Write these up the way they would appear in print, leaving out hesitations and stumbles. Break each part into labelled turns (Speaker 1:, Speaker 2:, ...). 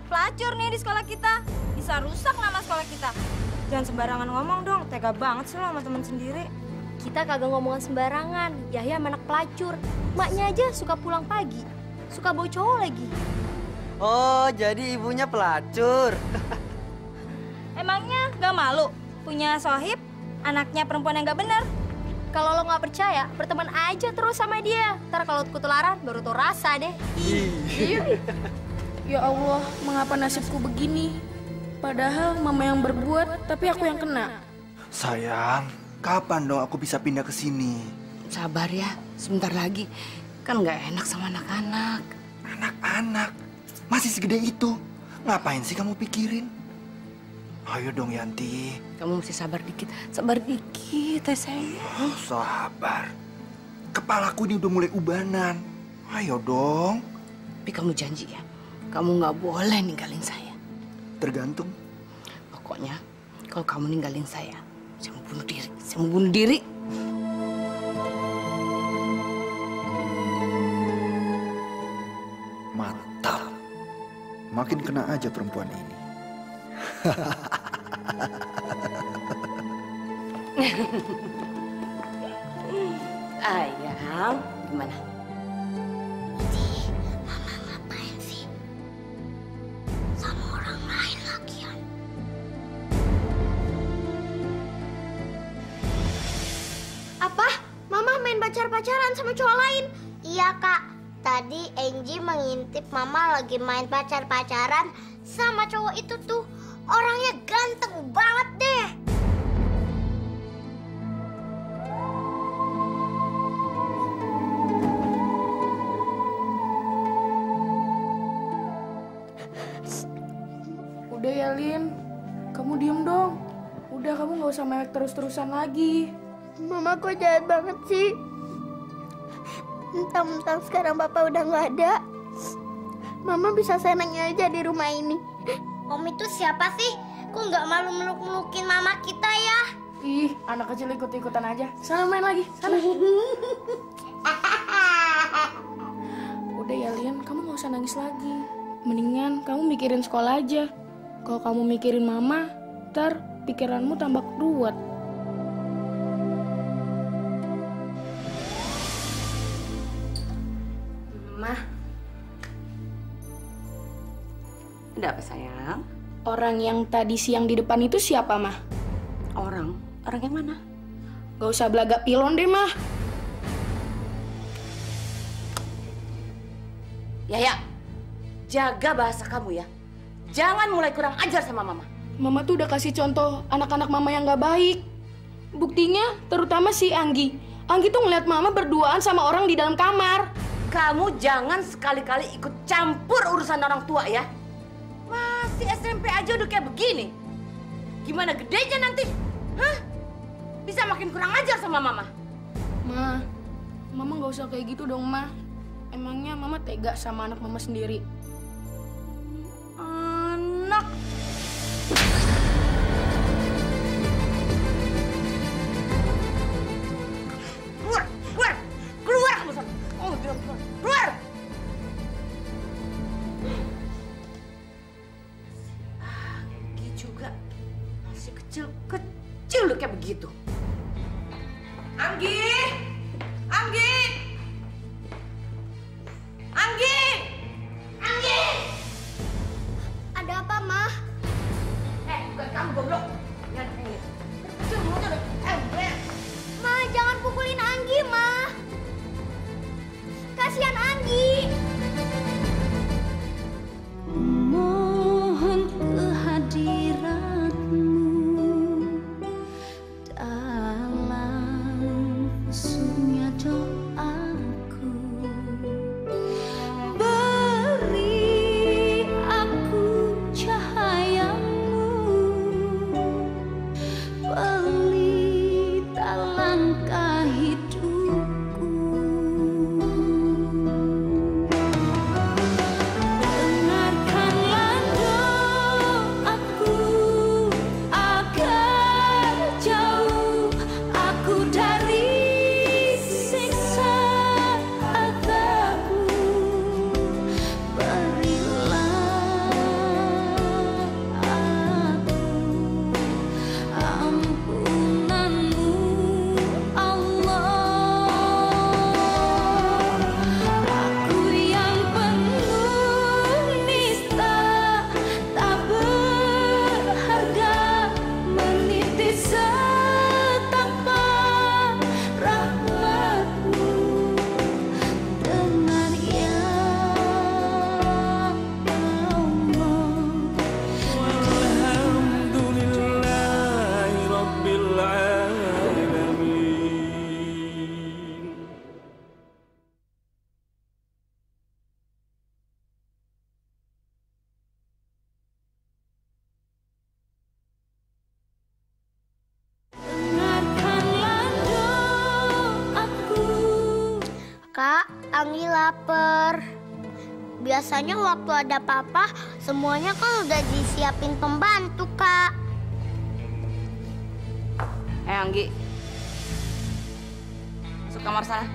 Speaker 1: pelacur nih di sekolah kita. Bisa rusak nama sekolah kita. Jangan sembarangan ngomong dong, tega banget sih lo sama temen sendiri.
Speaker 2: Kita kagak ngomongan sembarangan. Yahya anak pelacur. Maknya aja suka pulang pagi. Suka bawa cowok lagi.
Speaker 3: Oh, jadi ibunya pelacur.
Speaker 1: Emangnya gak malu punya sohib anaknya perempuan yang gak benar?
Speaker 2: Kalau lo nggak percaya, berteman aja terus sama dia. Ntar kalau ketularan, baru tuh rasa deh.
Speaker 4: Ya Allah, mengapa nasibku begini? Padahal mama yang berbuat, tapi aku yang kena.
Speaker 5: Sayang, kapan dong aku bisa pindah ke sini?
Speaker 6: Sabar ya, sebentar lagi. Kan nggak enak sama anak-anak.
Speaker 5: Anak-anak? Masih segede itu? Ngapain sih kamu pikirin? Ayo dong, Yanti.
Speaker 6: Kamu mesti sabar dikit ya sayang.
Speaker 5: Oh, sabar. Kepalaku ini udah mulai ubanan. Ayo dong.
Speaker 6: Tapi kamu janji ya, kamu nggak boleh ninggalin saya.
Speaker 5: Tergantung.
Speaker 6: Pokoknya, kalau kamu ninggalin saya mau bunuh diri. Saya mau bunuh diri.
Speaker 5: Mantap. Makin kena aja perempuan ini.
Speaker 6: Ayang, gimana?
Speaker 7: Mama ngapain sih? Sama orang lain lagian.
Speaker 2: Apa? Mama main pacar-pacaran sama cowok lain?
Speaker 7: Iya, Kak. Tadi Angie mengintip Mama lagi main pacar-pacaran sama cowok itu tuh. Orangnya ganteng banget deh.
Speaker 4: Udah ya, Lin. Kamu diem dong. Udah, kamu nggak usah mewek terus-terusan lagi.
Speaker 7: Mama kok jahat banget sih? Mentang-mentang sekarang Papa udah nggak ada, Mama bisa senangnya aja di rumah ini. Om itu siapa sih? Kok nggak malu meluk-melukin Mama kita ya?
Speaker 4: Ih, anak kecil ikut-ikutan aja. Sana main lagi, sana. Udah ya, Lin. Kamu nggak usah nangis lagi. Mendingan kamu mikirin sekolah aja. Kalau kamu mikirin Mama, ntar pikiranmu tambah keruwet.
Speaker 6: Mah. Ada apa sayang?
Speaker 4: Orang yang tadi siang di depan itu siapa, Mah?
Speaker 6: Orang yang mana?
Speaker 4: Gak usah belagak pilon deh, Mah.
Speaker 6: Ya, jaga bahasa kamu ya. Jangan mulai kurang ajar sama Mama.
Speaker 4: Mama tuh udah kasih contoh anak-anak Mama yang gak baik. Buktinya terutama si Anggi. Anggi tuh ngeliat Mama berduaan sama orang di dalam kamar.
Speaker 6: Kamu jangan sekali-kali ikut campur urusan orang tua ya. Masih SMP aja udah kayak begini. Gimana gedenya nanti? Hah? Bisa makin kurang ajar sama Mama.
Speaker 4: Mama gak usah kayak gitu dong, Ma. Emangnya Mama tega sama anak Mama sendiri?
Speaker 6: Anak. Keluar kamu sana. Oh, keluar. Anggi juga masih kecil udah kayak begitu. Anggi.
Speaker 7: Ada apa, Ma?
Speaker 6: Bukan kamu goblok. Lihat ini. Kecil mulutnya udah.
Speaker 7: Ma, jangan pukulin Anggi, Ma. Kasihan Anggi.
Speaker 8: Mohon kehadiratmu dalam sunyi doaku. Beri aku cahayamu, pelita langkah hidupku.
Speaker 7: Anggi lapar. Biasanya waktu ada papa, semuanya kan udah disiapin pembantu, Kak.
Speaker 6: Anggi, masuk kamar sana.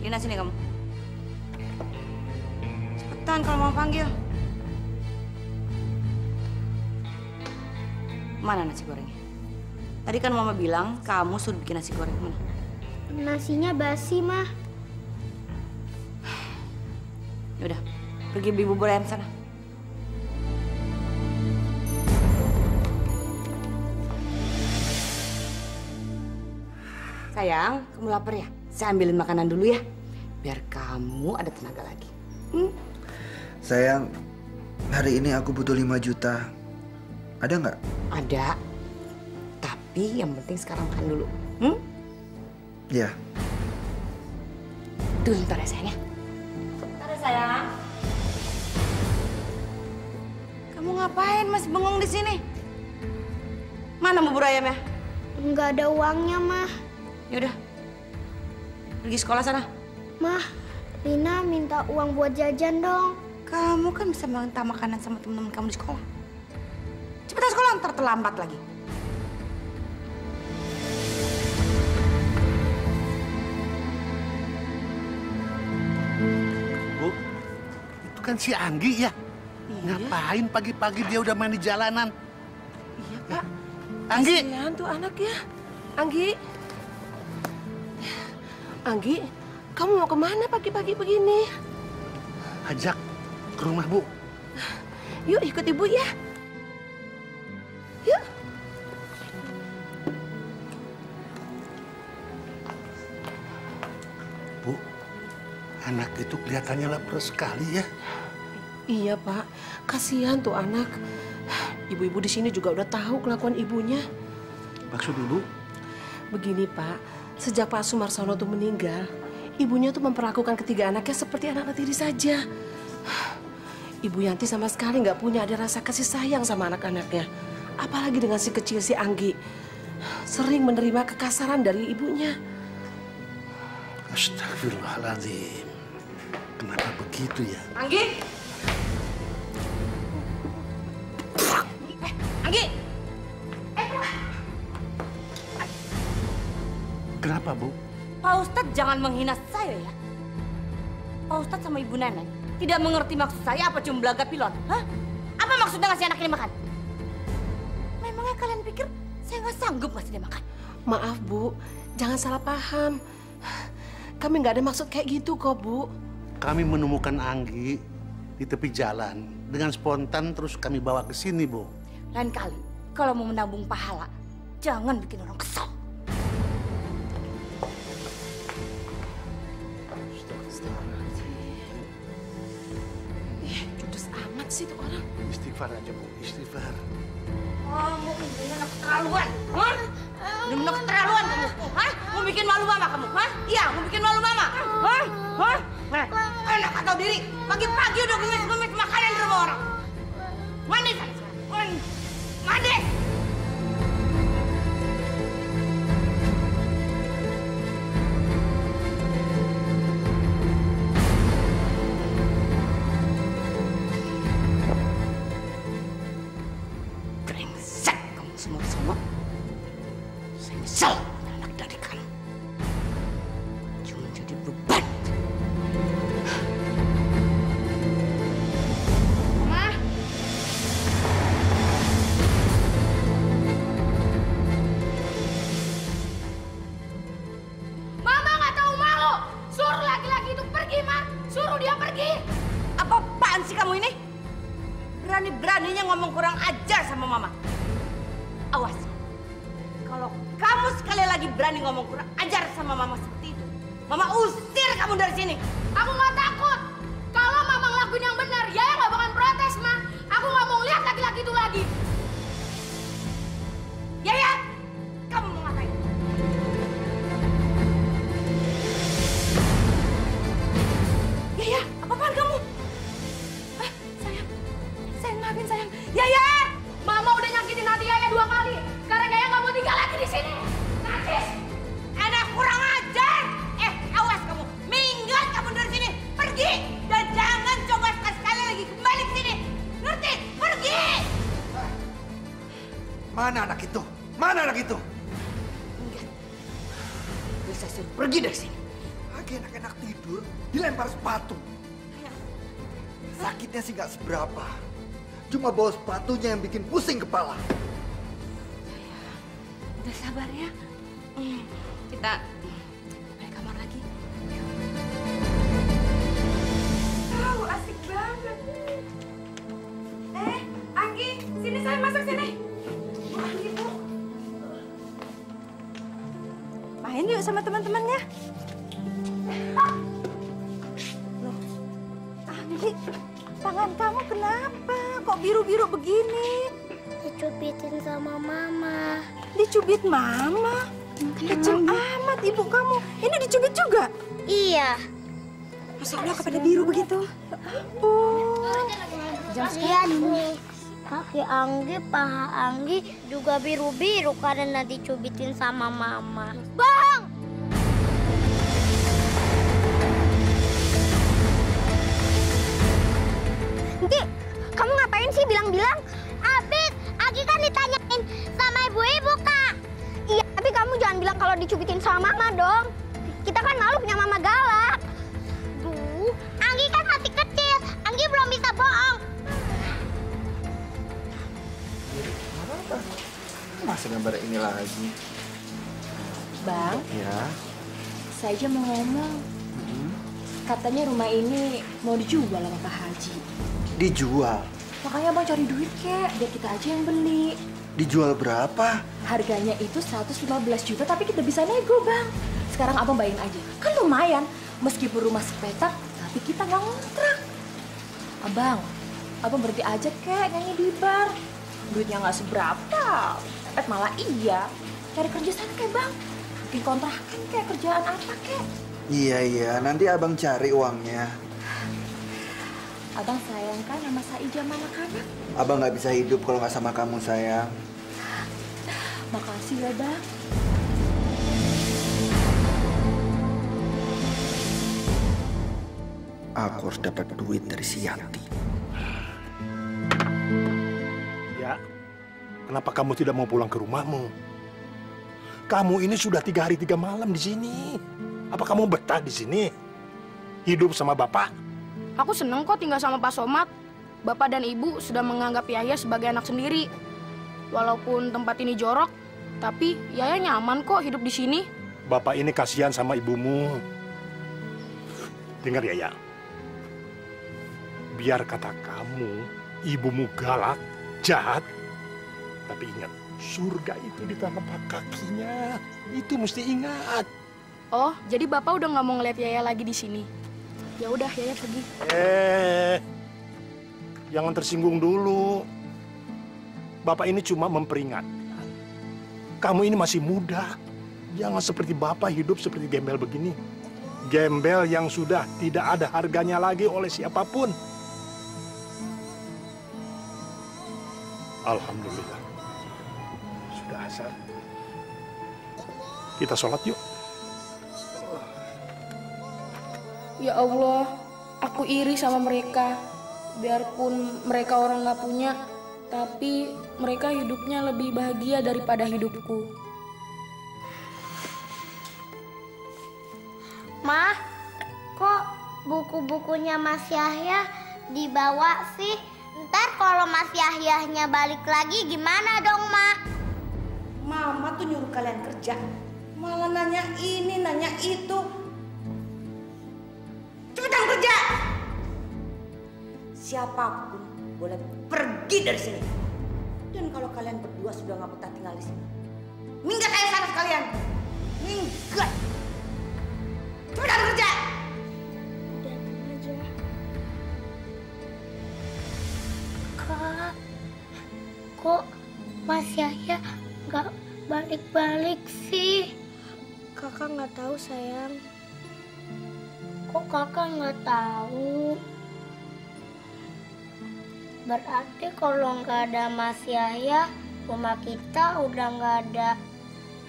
Speaker 6: Lina, sini kamu. Cepetan kalau mau panggil. Mana nasi gorengnya? Tadi kan Mama bilang kamu suruh bikin nasi goreng. Mana?
Speaker 7: Nasinya basi, Mah.
Speaker 6: Yaudah, pergi beli bubur ayam sana. Sayang, kamu lapar ya? Saya ambilin makanan dulu ya, biar kamu ada tenaga lagi.
Speaker 5: Sayang, hari ini aku butuh 5 juta. Ada nggak?
Speaker 6: Ada, tapi yang penting sekarang makan dulu.
Speaker 5: Ya.
Speaker 6: Tunggu sebentar ya sayang ya.
Speaker 1: Bentar ya, sayang.
Speaker 6: Kamu ngapain masih bengong di sini? Mana bubur ayamnya?
Speaker 7: Nggak ada uangnya, Mah.
Speaker 6: Yaudah, pergi sekolah sana.
Speaker 7: Mah, Lina minta uang buat jajan dong.
Speaker 6: Kamu kan bisa minta makanan sama teman-teman kamu di sekolah. Cepetan sekolah, ntar terlambat lagi.
Speaker 9: Bu, itu kan si Anggi ya? Ngapain pagi-pagi dia udah main di jalanan?
Speaker 10: Iya, Pak.
Speaker 9: Anggi!
Speaker 10: Kasihan tuh anak ya. Anggi. Anggi, kamu mau kemana pagi-pagi begini?
Speaker 9: Ajak ke rumah, Bu.
Speaker 10: Yuk ikut ibu ya. Yuk.
Speaker 9: Bu, anak itu kelihatannya lapar sekali ya.
Speaker 10: Iya, Pak. Kasihan tuh anak. Ibu-ibu di sini juga udah tahu kelakuan ibunya.
Speaker 9: Maksud Ibu?
Speaker 10: Begini, Pak. Sejak Pak Sumarsono tuh meninggal, ibunya tuh memperlakukan ketiga anaknya seperti anak tiri saja. Ibu Yanti sama sekali nggak punya ada rasa kasih sayang sama anak-anaknya. Apalagi dengan si kecil si Anggi. Sering menerima kekasaran dari ibunya.
Speaker 9: Astagfirullahaladzim. Kenapa begitu ya?
Speaker 6: Anggi! Anggi!
Speaker 9: Kenapa, Bu?
Speaker 6: Pak Ustadz jangan menghina saya ya. Pak Ustadz sama Ibu Nenek tidak mengerti maksud saya apa cuma belaga pilot. Hah? Apa maksudnya ngasih anak ini makan? Memangnya kalian pikir saya nggak sanggup ngasih dia makan?
Speaker 10: Maaf, Bu. Jangan salah paham. Kami nggak ada maksud kayak gitu kok, Bu.
Speaker 9: Kami menemukan Anggi di tepi jalan. Dengan spontan terus kami bawa ke sini, Bu.
Speaker 6: Lain kali, kalau mau menabung pahala, jangan bikin orang kesal.
Speaker 10: Judes amat sih tuh orang.
Speaker 9: Istighfar aja, Bu. Istighfar.
Speaker 6: Kamu bener-bener keterlaluan. Hah? Bener-bener keterlaluan kamu. Hah? Mau bikin malu mama kamu? Hah? Iya, mau bikin malu mama. Hah? Hah? Nah, enak atau diri. Pagi-pagi udah gemis-gemis makanan di rumah orang. Mandi sana sekarang. Mandi. Brengsek kamu semua. Saya nyesel punya anak dari kamu. Cuma jadi beban.
Speaker 2: Mah, Mama nggak tahu malu. Suruh laki-laki itu pergi, Mah. Suruh dia pergi.
Speaker 6: Apa-apaan sih kamu ini? Berani-beraninya ngomong kurang ajar sama Mama. Awas. Kalau kamu sekali lagi berani ngomong kurang ajar sama Mama seperti itu, Mama usir kamu dari sini.
Speaker 2: Aku nggak takut. Kalau Mama ngelakuin yang benar, ya nggak bakal protes, Mah. Aku nggak mau lihat laki-laki itu lagi.
Speaker 6: Ya, kamu mau ngapain? Ya, apa-apaan kamu? Sayang, maafin sayang. Ya.
Speaker 2: Mama udah nyakitin hati Yaya 2 kali. Sekarang Yaya nggak mau tinggal lagi di sini. Najis.
Speaker 6: Anak kurang ajar.
Speaker 5: Mana anak itu? Mana anak itu?
Speaker 6: Enggak. Udah saya suruh pergi dari sini.
Speaker 5: Lagi enak-enak tidur, dilempar sepatu. Sakitnya sih nggak seberapa. Cuma bawa sepatunya yang bikin pusing kepala.
Speaker 6: Udah sabar ya. Kita balik kamar lagi.
Speaker 1: Asik banget. Anggi, sini saya masak sini. Bu Anggi, Bu. Main yuk sama teman-temannya. Loh, Anggi, tangan kamu kenapa? Kok biru-biru begini?
Speaker 7: Dicubitin sama mama.
Speaker 1: Dicubit mama? Kecil amat ibu kamu. Ini dicubit juga?
Speaker 7: Iya.
Speaker 1: Masya Allah, kepada biru begitu.
Speaker 7: Lihat nih, kaki Anggi, paha Anggi juga biru-biru karena dicubitin sama mama. Bang! Anggi, kamu ngapain sih bilang-bilang? Abis, Anggi kan ditanyain sama ibu-ibu, Kak. Iya, tapi kamu jangan bilang kalau dicubitin sama mama dong. Kita kan malu punya mama galak. Duh, Anggi kan masih kecil. Anggi belum bisa bohong.
Speaker 5: Masa gambar ini lagi?
Speaker 11: Bang,
Speaker 5: Ya.
Speaker 11: saya aja mau ngomong. Katanya rumah ini mau dijual sama Pak Haji.
Speaker 5: Dijual?
Speaker 11: Makanya Bang cari duit kek, biar kita aja yang beli.
Speaker 5: Dijual berapa?
Speaker 11: Harganya itu 115 juta, tapi kita bisa nego, Bang. Sekarang Abang bayangin aja, kan lumayan. Meskipun rumah sepetak, tapi kita nggak ngontrak. Abang berhenti aja kek nyanyi di bar. Duitnya nggak seberapa, malah iya. Cari kerja sana kek, Bang. Bikin kontrakan kek, kerjaan apa kek.
Speaker 5: Iya, nanti abang cari uangnya.
Speaker 11: Abang sayang kan sama Saija anak-anak?
Speaker 5: Abang nggak bisa hidup kalau nggak sama kamu, sayang.
Speaker 11: Makasih ya, Bang.
Speaker 5: Aku harus dapat duit dari si Yanti.
Speaker 12: Ya, kenapa kamu tidak mau pulang ke rumahmu? Kamu ini sudah 3 hari 3 malam di sini. Apa kamu betah di sini? Hidup sama bapak?
Speaker 4: Aku seneng kok tinggal sama Pak Somad. Bapak dan Ibu sudah menganggap Yahya sebagai anak sendiri. Walaupun tempat ini jorok, tapi Yahya nyaman kok hidup di sini.
Speaker 12: Bapak ini kasihan sama ibumu. Dengar ya, biar kata kamu, ibumu galak, jahat. Tapi ingat, surga itu di telapak kakinya. Itu mesti ingat.
Speaker 4: Oh, jadi Bapak udah nggak mau ngeliat Yahya lagi di sini. Ya udah, Yahya pergi.
Speaker 12: Jangan tersinggung dulu. Bapak ini cuma memperingatkan. Kamu ini masih muda. Jangan seperti Bapak hidup seperti gembel begini. Gembel yang sudah tidak ada harganya lagi oleh siapapun. Alhamdulillah. Sudah asar. Kita sholat yuk.
Speaker 4: Ya Allah, aku iri sama mereka. Biarpun mereka orang nggak punya, tapi mereka hidupnya lebih bahagia daripada hidupku.
Speaker 7: Ma, kok buku-bukunya Mas Yahya dibawa sih? Ntar kalau Mas Yahyanya balik lagi gimana dong, Ma?
Speaker 6: Mama tuh nyuruh kalian kerja. Malah nanya ini, nanya itu. Cepetan kerja! Siapapun boleh pergi dari sini. Dan kalau kalian berdua sudah nggak betah tinggal di sini, minggat aja sana sekalian. Minggat. Cepetan kerja!
Speaker 7: Kak, kok Mas Yahya nggak balik-balik sih? Kakak nggak tahu, sayang. Kok kakak nggak tahu? Berarti kalau nggak ada Mas Yahya, rumah kita udah nggak ada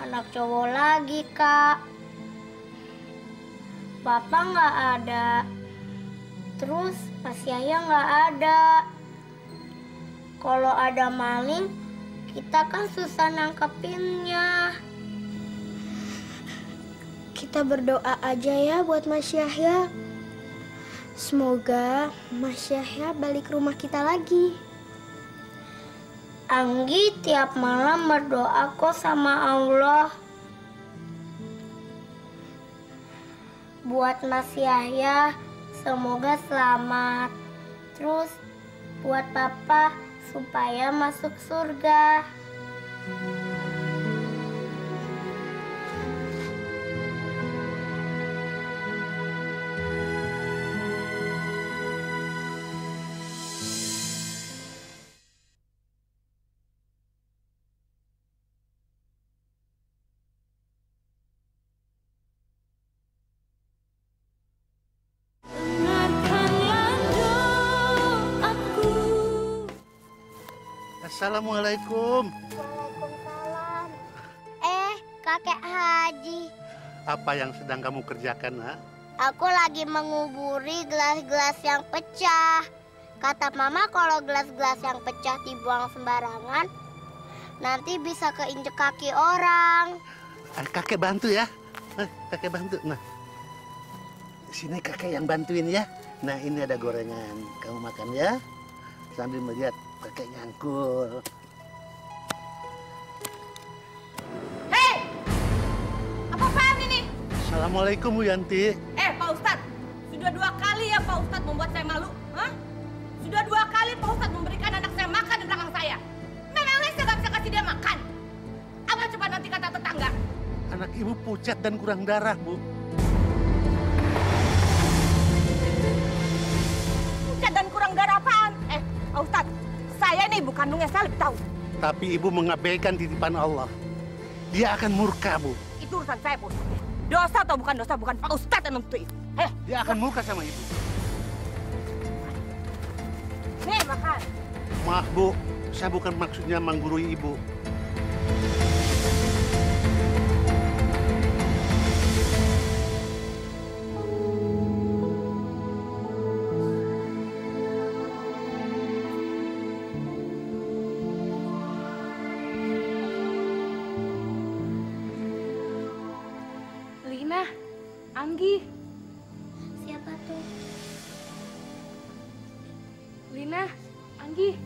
Speaker 7: anak cowok lagi, Kak. Papa nggak ada. Terus Mas Yahya nggak ada. Kalau ada maling, Kita kan susah nangkepinnya.
Speaker 2: Kita berdoa aja ya buat Mas Yahya. Semoga Mas Yahya balik rumah kita lagi.
Speaker 7: Anggi tiap malam berdoa kok sama Allah. Buat Mas Yahya, semoga selamat. Terus buat Papa supaya masuk surga.
Speaker 9: Assalamualaikum.
Speaker 7: Waalaikumsalam. Kakek Haji.
Speaker 9: Apa yang sedang kamu kerjakan, ha?
Speaker 7: Aku lagi menguburi gelas-gelas yang pecah. Kata Mama kalau gelas-gelas yang pecah dibuang sembarangan, nanti bisa keinjek kaki orang.
Speaker 9: Kakek bantu ya. Kakek bantu. Nah, sini kakek yang bantuin ya. Nah, ini ada gorengan. Kamu makan ya. Sambil melihat kakek nyangkul.
Speaker 6: Hei! Apa-apaan ini?
Speaker 9: Assalamualaikum, Bu Yanti.
Speaker 6: Pak Ustadz, sudah 2 kali ya Pak Ustadz membuat saya malu. Hah? Sudah 2 kali Pak Ustadz memberikan anak saya makan di belakang saya. Memangnya saya nggak bisa kasih dia makan? Apa coba nanti kata tetangga?
Speaker 9: Anak ibu pucat dan kurang darah, Bu.
Speaker 6: Pucat dan kurang darah apaan? Pak Ustadz, saya ini ibu kandungnya, saya lebih tahu.
Speaker 9: Tapi ibu mengabaikan titipan Allah. Dia akan murka, Bu.
Speaker 6: Itu urusan saya, Pak Ustadz. Dosa atau bukan dosa, bukan Pak Ustadz yang nentuin.
Speaker 9: Dia akan murka sama ibu.
Speaker 6: Nih, makan.
Speaker 9: Maaf, Bu. Saya bukan maksudnya menggurui ibu.
Speaker 4: Lina, Anggi.
Speaker 7: Siapa tuh?
Speaker 4: Lina, Anggi.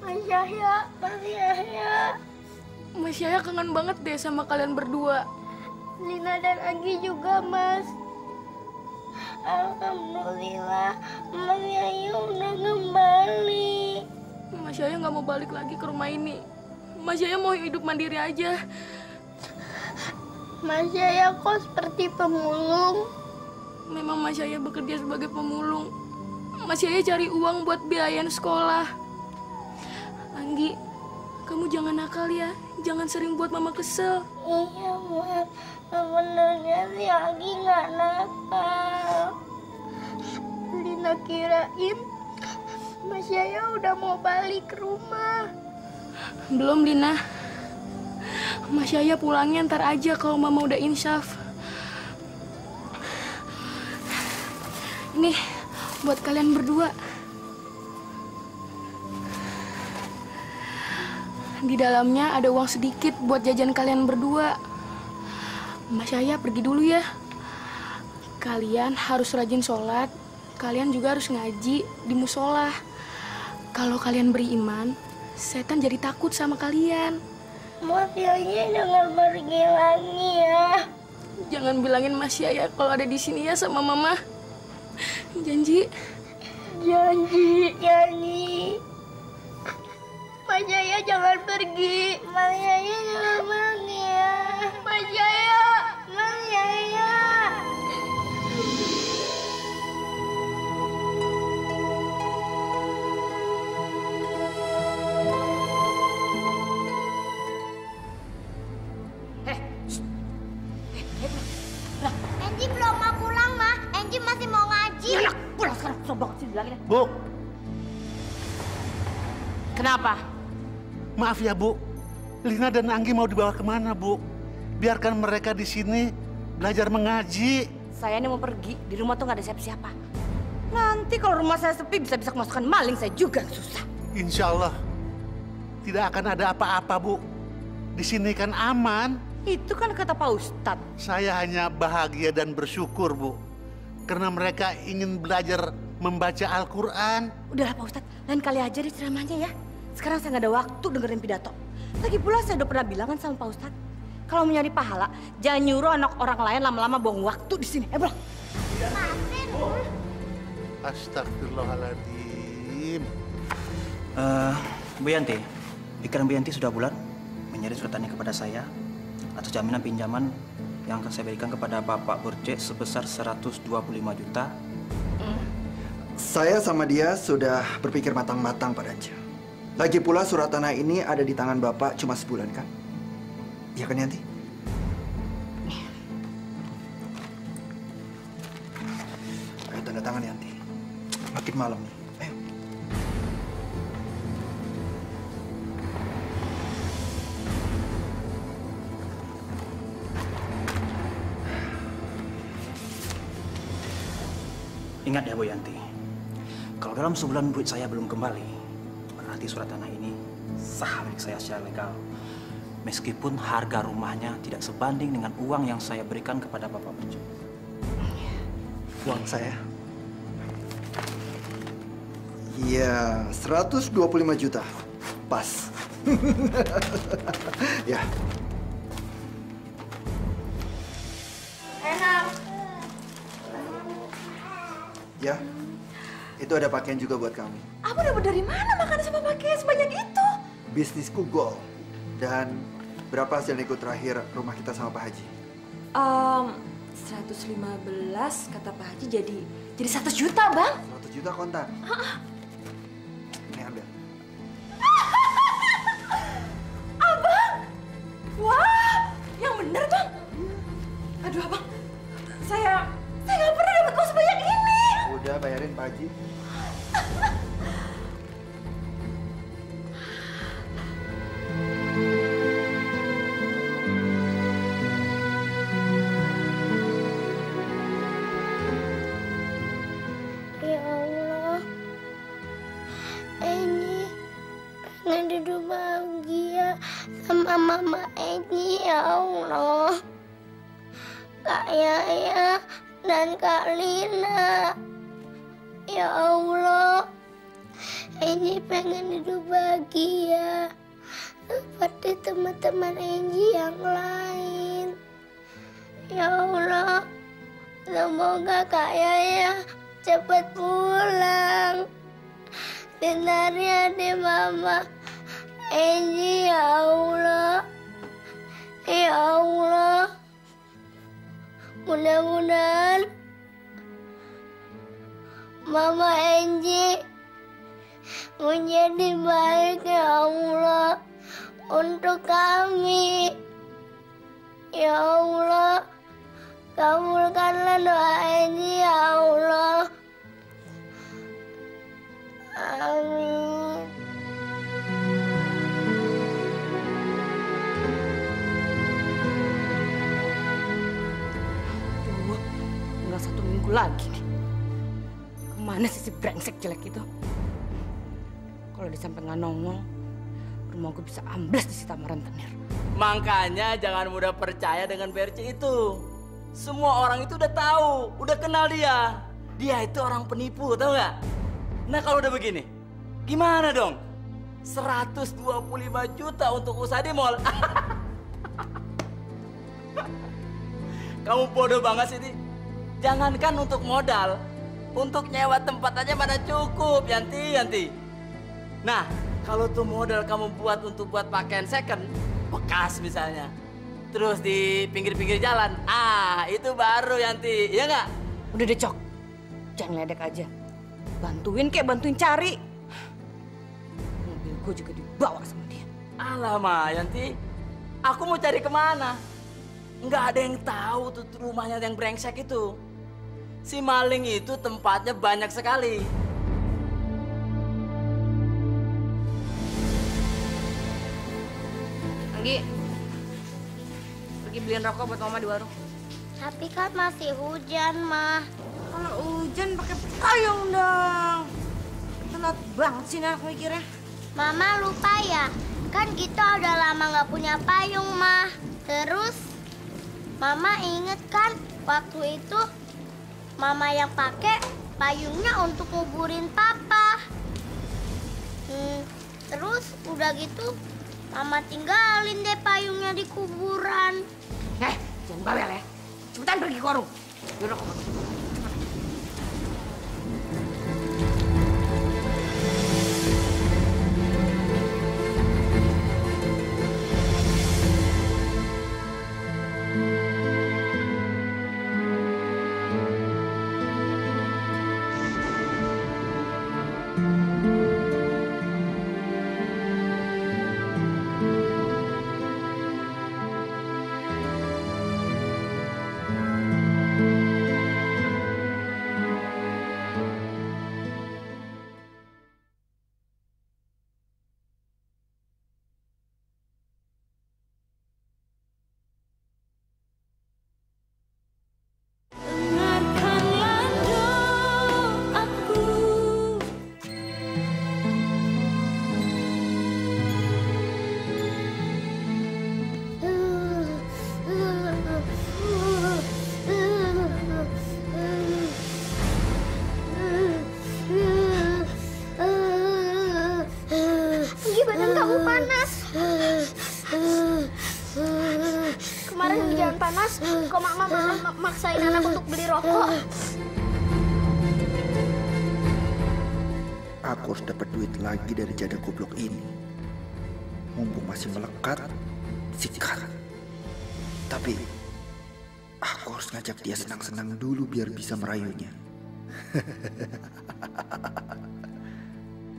Speaker 7: Mas Yahya, Mas Yahya.
Speaker 4: Mas Yahya kangen banget deh sama kalian berdua.
Speaker 7: Lina dan Anggi juga, Mas. Alhamdulillah, Mas Yahya udah kembali.
Speaker 4: Mas Yahya nggak mau balik lagi ke rumah ini. Mas Yahya mau hidup mandiri aja.
Speaker 7: Mas Yahya kok seperti pemulung?
Speaker 4: Memang Mas Yahya bekerja sebagai pemulung. Mas Yahya cari uang buat biayain sekolah. Anggi, kamu jangan nakal ya. Jangan sering buat Mama kesel.
Speaker 7: Iya, Mas. Sebenarnya si Anggi nggak nakal. Lina kirain Mas Yahya udah mau balik ke rumah.
Speaker 4: Belum, Lina. Mas Yahya pulangnya ntar aja kalau Mama udah insyaf. Ini buat kalian berdua. Di dalamnya ada uang sedikit buat jajan kalian berdua. Mas Yahya pergi dulu ya. Kalian harus rajin sholat. Kalian juga harus ngaji di musola. Kalau kalian beriman, setan jadi takut sama kalian.
Speaker 7: Mas Yahya jangan pergi lagi ya.
Speaker 4: Jangan bilangin Mas Yahya kalau ada di sini ya sama Mama. Janji?
Speaker 7: Janji, janji. Mas Yahya jangan pergi. Mas Yahya jangan pergi ya. Mas Yahya, Mas Yahya. Enji belum mau pulang, Ma. Enji masih mau ngaji.
Speaker 6: Ya, pulang sekarang. Sobat sih bilangin.
Speaker 9: Bu.
Speaker 6: Kenapa?
Speaker 9: Maaf ya, Bu. Lina dan Anggi mau dibawa kemana, Bu? Biarkan mereka di sini belajar mengaji.
Speaker 6: Saya ini mau pergi. Di rumah tuh nggak ada siapa-siapa. Nanti kalau rumah saya sepi bisa-bisa kemasukan maling saya juga yang susah.
Speaker 9: Insya Allah tidak akan ada apa-apa, Bu. Di sini kan aman.
Speaker 6: Itu kan kata Pak Ustadz.
Speaker 9: Saya hanya bahagia dan bersyukur, Bu. Karena mereka ingin belajar membaca Al-Quran.
Speaker 6: Udahlah Pak Ustadz, lain kali aja di ceramahnya ya. Sekarang saya nggak ada waktu dengerin pidato. Lagi pula saya udah pernah bilang kan sama Pak Ustadz, kalau mau nyari pahala, jangan nyuruh anak orang lain lama-lama buang waktu di sini. Pulang.
Speaker 9: Astagfirullahaladzim.
Speaker 13: Bu Yanti, pikiran Bu Yanti sudah bulat menyeret surat tani kepada saya atas jaminan pinjaman yang akan saya berikan kepada Bapak Burce sebesar 125 juta.
Speaker 14: Saya sama dia sudah berpikir matang-matang, Pak Danja. Lagi pula surat tanah ini ada di tangan Bapak cuma sebulan kan? Iya kan, Yanti? Ayo tanda tangan, Yanti. Makin malam nih. Ayo.
Speaker 13: Ingat ya Bu Yanti, kalau dalam sebulan duit saya belum kembali, berarti surat tanah ini sah milik saya secara legal. Meskipun harga rumahnya tidak sebanding dengan uang yang saya berikan kepada Bapak Burce.
Speaker 14: Uang saya? Iya, 125 juta. Pas. Ya.
Speaker 11: Enak.
Speaker 14: Ya. Itu ada pakaian juga buat kamu.
Speaker 11: Abang dapat dari mana makanan sama pakaian sebanyak itu?
Speaker 14: Bisnisku goal. Dan berapa hasil nego terakhir rumah kita sama Pak Haji?
Speaker 11: 115 kata Pak Haji jadi 100 juta, Bang.
Speaker 14: 100 juta kontan. Ini ambil.
Speaker 11: Abang! Wah, yang bener, Bang. Aduh, Abang. Saya nggak pernah dapat uang sebanyak ini.
Speaker 14: Udah bayarin Pak Haji.
Speaker 7: Ya Allah, Eni pengen duduk bahagia sama Mama Eni, ya Allah. Kak Yaya dan Kak Lina, ya Allah, Eni pengen hidup bahagia seperti teman-teman Eni yang lain. Ya Allah, semoga Kak Yaya cepat pulang. Sinarnya di Mama Eni, ya Allah. Ya Allah, mudah-mudahan Mama Enji menjadi baik, ya Allah, untuk kami. Ya Allah, kabulkanlah doa Enji, ya Allah. Amin.
Speaker 6: Tinggal 1 minggu lagi nih. Kemana sih si brengsek jelek itu? Kalau disampai nggak nongol, rumah gue bisa ambles di Sita Rentenir.
Speaker 15: Makanya jangan mudah percaya dengan Berci itu. Semua orang itu udah tahu, udah kenal dia. Dia itu orang penipu, tahu nggak? Nah kalau udah begini, gimana dong? 125 juta untuk usaha di mall. Kamu bodoh banget sih, Di. Jangankan untuk modal, untuk nyewa tempat aja mana cukup, Yanti. Nah, kalau tuh modal kamu buat untuk buat pakaian second, bekas misalnya, terus di pinggir-pinggir jalan, itu baru Yanti, iya nggak?
Speaker 6: Udah deh, Cok. Jangan ledek aja. Bantuin cari. Mobil gue juga dibawa sama dia.
Speaker 15: Alamak, Yanti. Aku mau cari kemana? Nggak ada yang tahu tuh rumahnya yang brengsek itu. Si maling itu tempatnya banyak sekali.
Speaker 1: Anggi, pergi beliin rokok buat Mama di warung.
Speaker 7: Tapi kan masih hujan, Mah.
Speaker 1: Kalau hujan pakai payung dong. Telat banget sih anak mikirnya.
Speaker 7: Mama lupa ya, kan kita udah lama nggak punya payung, Mah. Terus, Mama inget kan waktu itu Mama yang pakai payungnya untuk nguburin Papa. Terus udah gitu, Mama tinggalin deh payungnya di kuburan.
Speaker 6: Jangan bawel ya. Cepetan pergi ke warung. Yaudah.
Speaker 7: panas, kok Mama malah maksain anak untuk beli rokok.
Speaker 14: Aku harus dapat duit lagi dari janda goblok ini. Mumpung masih melekat, sikat. Tapi aku harus ngajak dia senang-senang dulu biar bisa merayunya.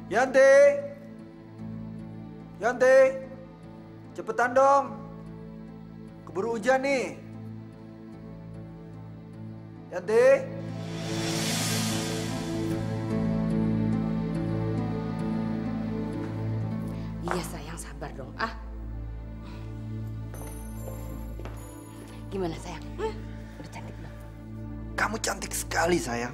Speaker 14: Yanti! Yanti! Cepetan dong! Keburu hujan nih! Yanti!
Speaker 6: Iya sayang, sabar dong. Ah, gimana sayang? Udah cantik belum?
Speaker 14: Kamu cantik sekali sayang.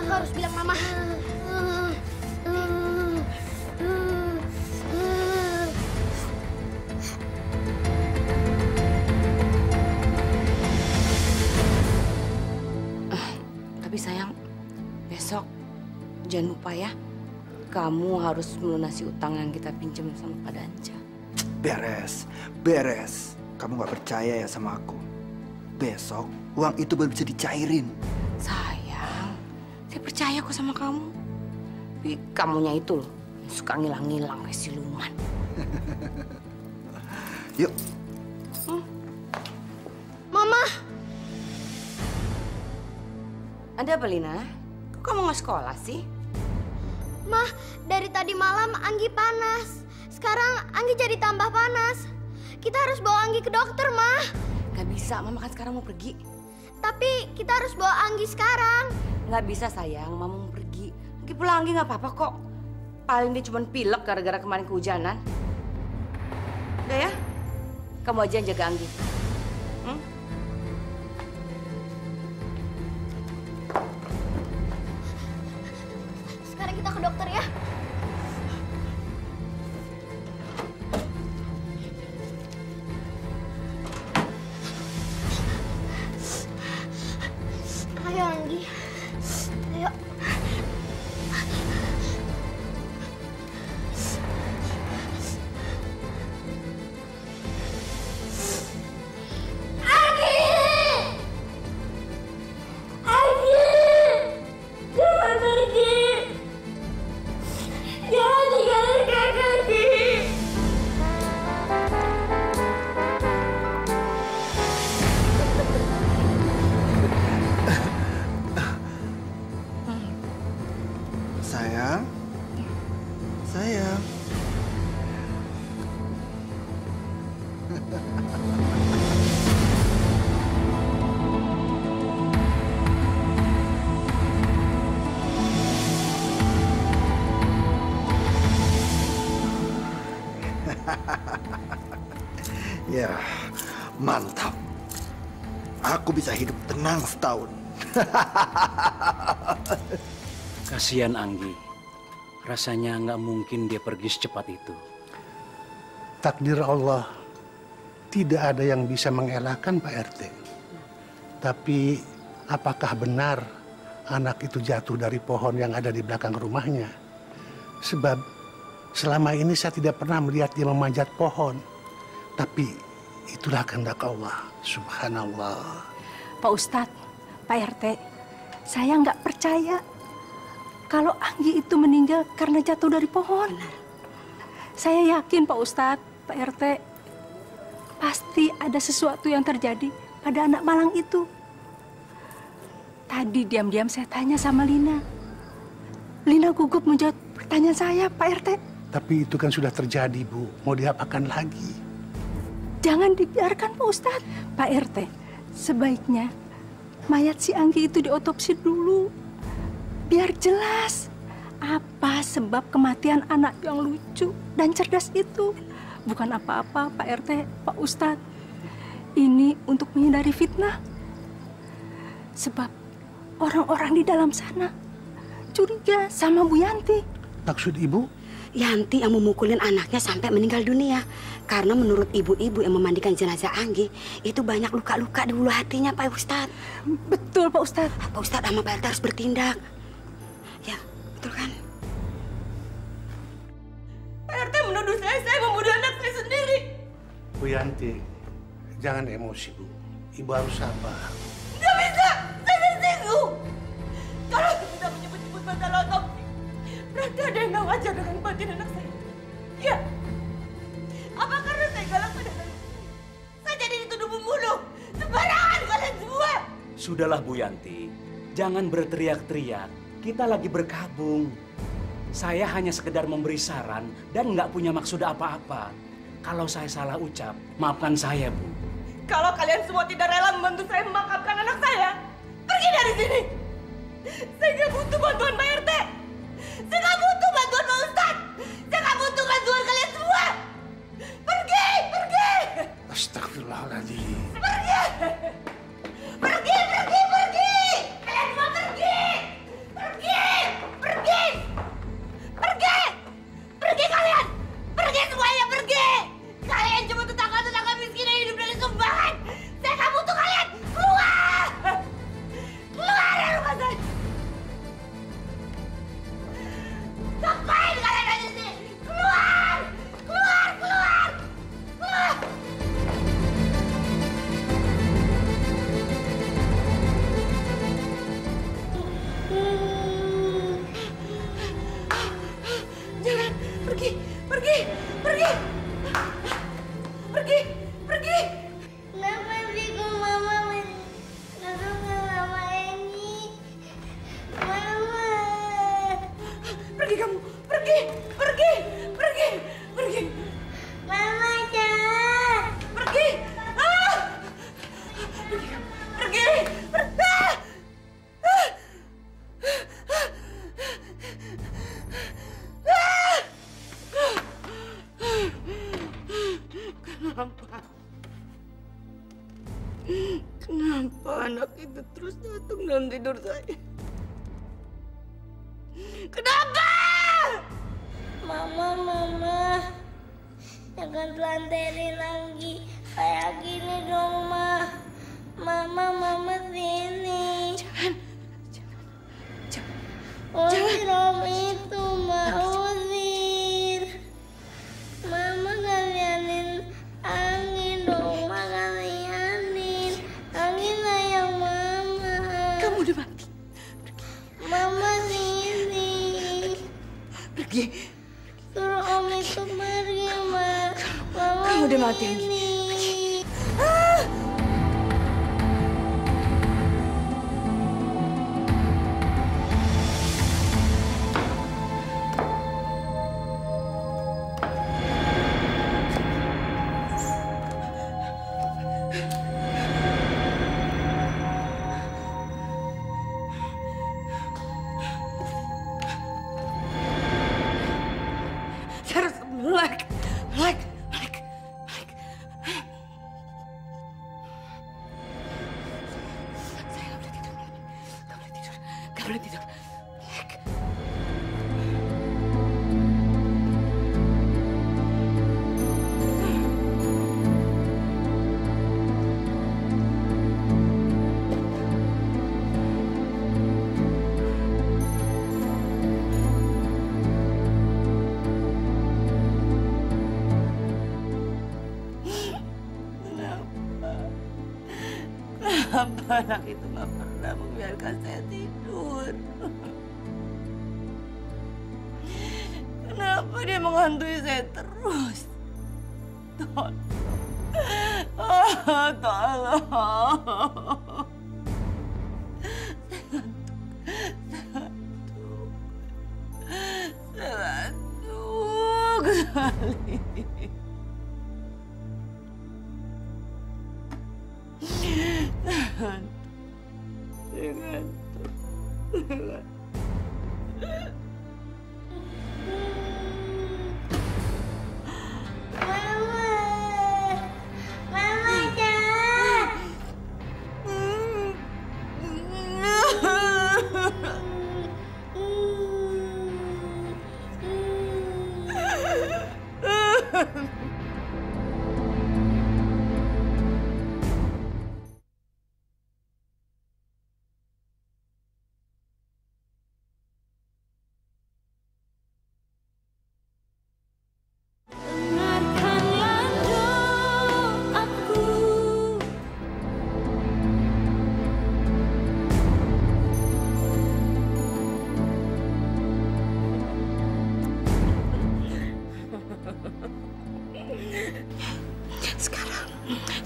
Speaker 7: Aku harus bilang Mama.
Speaker 6: Tapi sayang, besok jangan lupa ya, kamu harus melunasi utang yang kita pinjam sama Pak Danja.
Speaker 14: Beres, beres. Kamu gak percaya ya sama aku? Besok uang itu baru bisa dicairin.
Speaker 6: Sayang, saya percaya kok sama kamu. Tapi kamunya itu loh, suka ngilang-ngilang kayak siluman.
Speaker 14: Yuk.
Speaker 7: Mama!
Speaker 6: Ada apa, Lina? Kok kamu nggak sekolah sih?
Speaker 7: Mah, dari tadi malam Anggi panas. Sekarang Anggi jadi tambah panas. Kita harus bawa Anggi ke dokter, Mah.
Speaker 6: Gak bisa, Mama kan sekarang mau pergi.
Speaker 7: Tapi kita harus bawa Anggi sekarang.
Speaker 6: Gak bisa sayang, Mama mau pergi. Lagi pula Anggi gak apa-apa kok. Paling dia cuma pilek gara-gara kemarin kehujanan. Udah ya, kamu aja yang jaga Anggi.
Speaker 7: Sekarang kita ke dokter ya. Ayo Anggi. Ayo.
Speaker 14: Sayang. Sayang. Ya, mantap. aku bisa hidup tenang setahun.
Speaker 13: Kasihan Anggi. Rasanya nggak mungkin dia pergi secepat itu.
Speaker 16: Takdir Allah, tidak ada yang bisa mengelakkan Pak RT. Tapi apakah benar anak itu jatuh dari pohon yang ada di belakang rumahnya? Sebab selama ini saya tidak pernah melihat dia memanjat pohon. Tapi itulah kehendak Allah, subhanallah.
Speaker 17: Pak Ustadz, Pak RT, saya nggak percaya kalau Anggi itu meninggal karena jatuh dari pohon. Saya yakin Pak Ustadz, Pak RT, pasti ada sesuatu yang terjadi pada anak malang itu. Tadi diam-diam saya tanya sama Lina. Lina gugup menjawab pertanyaan saya, Pak RT.
Speaker 16: Tapi itu kan sudah terjadi, Bu. Mau diapakan lagi?
Speaker 17: Jangan dibiarkan, Pak Ustadz. Pak RT, sebaiknya mayat si Anggi itu diotopsi dulu. Biar jelas apa sebab kematian anak yang lucu dan cerdas itu. Bukan apa-apa, Pak RT, Pak Ustadz. Ini untuk menghindari fitnah. Sebab orang-orang di dalam sana curiga sama Bu Yanti.
Speaker 16: Maksud Ibu?
Speaker 18: Yanti yang memukulin anaknya sampai meninggal dunia. Karena menurut ibu-ibu yang memandikan jenazah Anggi, itu banyak luka-luka di bulu hatinya, Pak Ustadz.
Speaker 17: Betul, Pak Ustadz.
Speaker 18: Pak Ustadz sama Pak RT harus bertindak. Ya, betul kan?
Speaker 6: Pak RT menuduh saya membunuh anak saya sendiri.
Speaker 16: Bu Yanti, jangan emosi, Bu. Ibu harus sabar.
Speaker 6: Nggak bisa, saya tersinggung. Kalau tidak menyebut-nyebut masalah otopsi, berarti ada yang nggak wajar dengan kematian anak saya. Ya, apa karena saya galak pada anak saya jadi dituduh membunuh? Sembarangan kalian semua.
Speaker 13: Sudahlah Bu Yanti, jangan berteriak-teriak. Kita lagi berkabung. Saya hanya sekedar memberi saran dan nggak punya maksud apa-apa. Kalau saya salah ucap, maafkan saya, Bu.
Speaker 6: Kalau kalian semua tidak rela membantu saya memakamkan anak saya, pergi dari sini. Saya nggak butuh bantuan Pak RT. Saya nggak butuh bantuan Pak Ustadz. Saya nggak butuh bantuan kalian semua. Pergi, pergi.
Speaker 16: Astagfirullahaladzim.
Speaker 6: Pergi. Pergi, pergi, pergi. Kalian semua pergi. Pergi, pergi. Pergi. Pergi kalian. Pergi semuanya, pergi. Kalian cuma tetangga-tetangga miskin yang hidup dari sumbangan. Saya nggak butuh kalian. Keluar. Keluar dari rumah saya. Ngapain kalian ada di sini? Keluar. Keluar, keluar. Keluar. Jangan, pergi, pergi, pergi. Pergi, pergi.
Speaker 7: Kenapa sih kok Mama menuduh sama Eni? Mama.
Speaker 6: Pergi kamu, pergi, pergi, pergi, pergi.
Speaker 7: Mama jangan.
Speaker 6: Pergi. Ah! Pergi kamu, pergi. Ah! Kenapa anak itu terus datang dalam tidur saya? Kenapa?
Speaker 7: Mama, jangan pelanterin lagi kayak gini dong, Ma. Mama sini. Usir om itu, Ma. Usir. Mama kalianin angin dong, Ma. Kalianin. Angin sayang Mama.
Speaker 6: Kamu udah mati.
Speaker 7: Mama sini.
Speaker 6: Pergi.
Speaker 7: Suruh om itu pergi, Ma. Mama
Speaker 6: Kamu udah mati, Anggi.
Speaker 7: sini.
Speaker 6: Ah! Saya harus melek. boleh tidur. Kenapa anak itu nggak pernah membiarkan saya tidur? Kenapa dia menghantui saya terus? Tolong. Oh, tolong. Saya ngantuk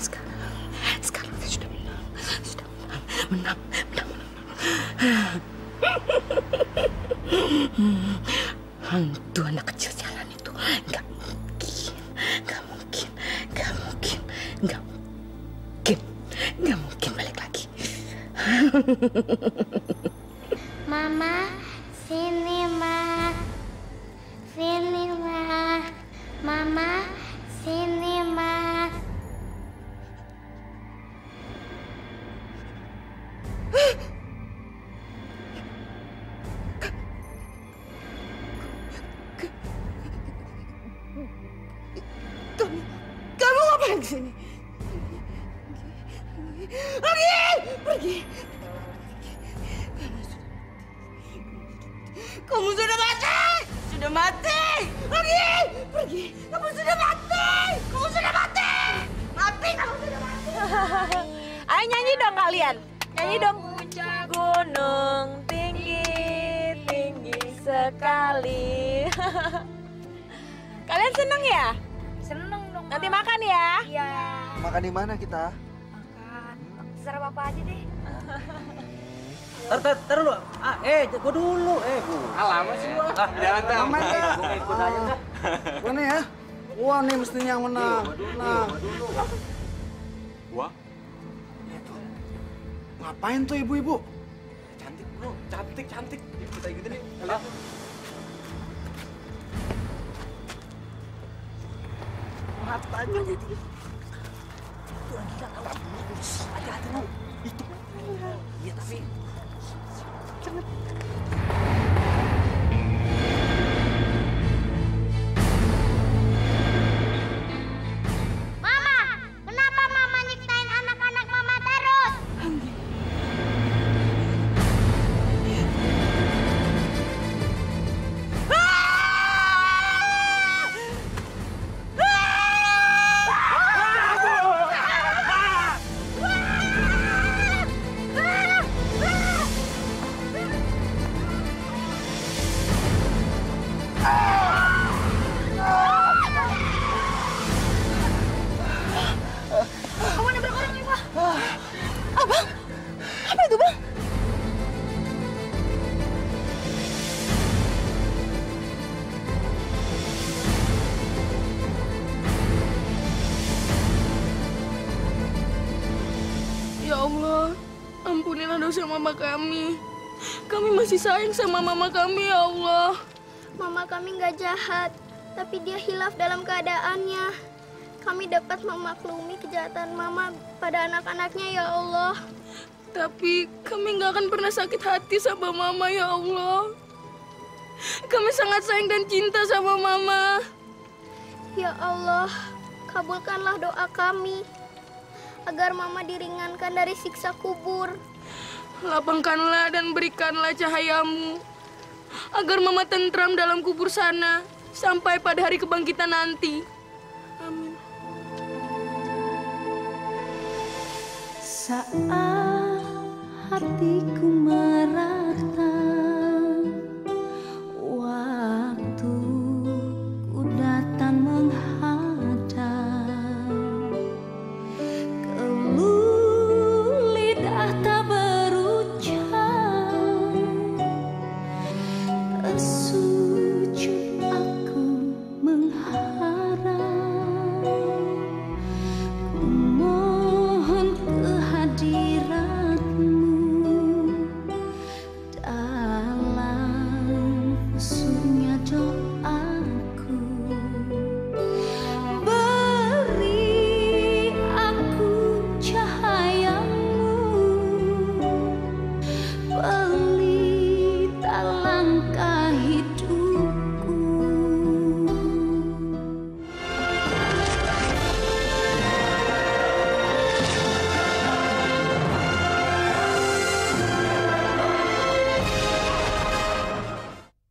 Speaker 6: sekali. Sekarang saya sudah menang. Hantu anak kecil jalan itu nggak mungkin balik lagi.
Speaker 7: Mama, sini Ma. Sini Ma. Mama, sini Ma.
Speaker 6: Kamu ngapain di sini? Pergi. Kamu sudah mati. Pergi. Kamu sudah mati. Mati, kamu sudah mati.
Speaker 11: Ayo nyanyi dong kalian. Nyanyi dong. Gunung tinggi, tinggi sekali. Kalian seneng ya?
Speaker 7: Seneng dong.
Speaker 11: Nanti makan ya?
Speaker 7: Iya.
Speaker 3: Makan di mana kita?
Speaker 7: Terserah Papa aja deh.
Speaker 13: Tar dulu. Gua dulu. Bu.
Speaker 3: Lama sih lu.
Speaker 13: Jangan tahu.
Speaker 3: Gua ikut aja dah. Gua nih ya. Gua nih mestinya yang menang.
Speaker 13: Gua?
Speaker 3: Ngapain tuh ibu-ibu?
Speaker 13: Cantik, Bro. Cantik. Kita ikutin yuk. Lihat.
Speaker 3: Matanya jadi.
Speaker 13: Itu orang gila tahu. Hati-hati lu. Itu. Iya tapi. Cepet.
Speaker 7: Mama, kenapa Mama nyiksain anak-anak Mama terus?
Speaker 11: Kamu nabrak orang nih, Pak. Abang? Apa itu, Bang?
Speaker 4: Ya Allah, ampunilah dosa mama kami. Kami masih sayang sama mama kami, ya Allah.
Speaker 2: Mama kami nggak jahat, tapi dia hilaf dalam keadaannya. Kami dapat memaklumi kejahatan Mama pada anak-anaknya, ya Allah.
Speaker 4: Tapi kami nggak akan pernah sakit hati sama Mama, ya Allah. Kami sangat sayang dan cinta sama Mama.
Speaker 7: Ya Allah, kabulkanlah doa kami agar Mama diringankan dari siksa kubur.
Speaker 4: Lapangkanlah dan berikanlah cahayamu agar Mama tentram dalam kubur sana sampai pada hari kebangkitan nanti. Amin.
Speaker 8: Saat hatiku merasa